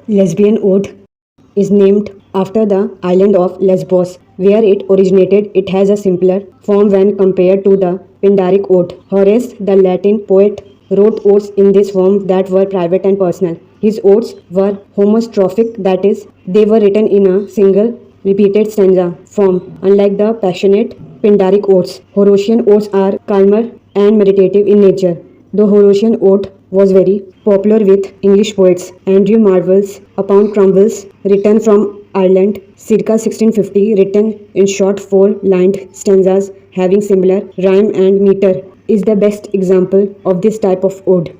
Lesbian ode is named after the island of Lesbos, where it originated. It has a simpler form when compared to the Pindaric ode. Horace, the Latin poet, wrote odes in this form that were private and personal. His odes were homostrophic, that is, they were written in a single repeated stanza form, unlike the passionate Pindaric odes. Horatian odes are calmer and meditative in nature. The Horatian ode was very popular with English poets. Andrew Marvell's Upon Cromwell's, written from Ireland, circa 1650, written in short four-lined stanzas having similar rhyme and meter, is the best example of this type of ode.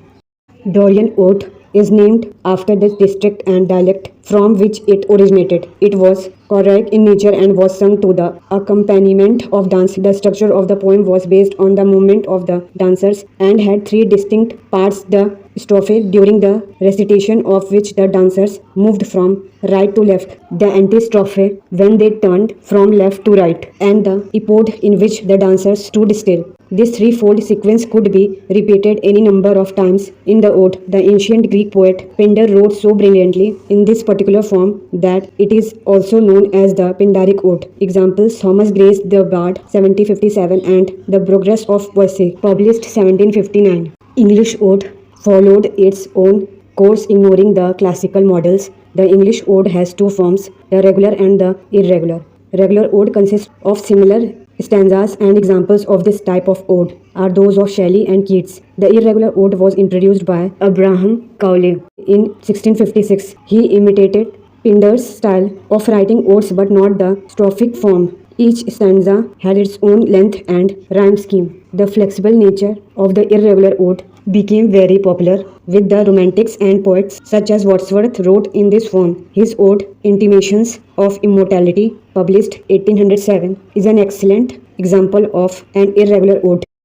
Dorian ode is named after the district and dialect from which it originated. It was choric in nature and was sung to the accompaniment of dance. The structure of the poem was based on the movement of the dancers and had three distinct parts: the strophe, during the recitation of which the dancers moved from right to left; the antistrophe, when they turned from left to right; and the epode, in which the dancers stood still. This threefold sequence could be repeated any number of times in the ode. The ancient Greek poet Pindar wrote so brilliantly in this particular form that it is also known as the Pindaric ode. Examples: Thomas Gray's The Bard, 1757, and The Progress of Poesy, published 1759. English ode followed its own course, ignoring the classical models. The English ode has two forms, the regular and the irregular. Regular ode consists of similar stanzas, and examples of this type of ode are those of Shelley and Keats. The irregular ode was introduced by Abraham Cowley in 1656. He imitated Pindar's style of writing odes but not the strophic form. Each stanza had its own length and rhyme scheme. The flexible nature of the irregular ode became very popular with the Romantics, and poets such as Wordsworth wrote in this form. His ode, Intimations of Immortality, published 1807, is an excellent example of an irregular ode.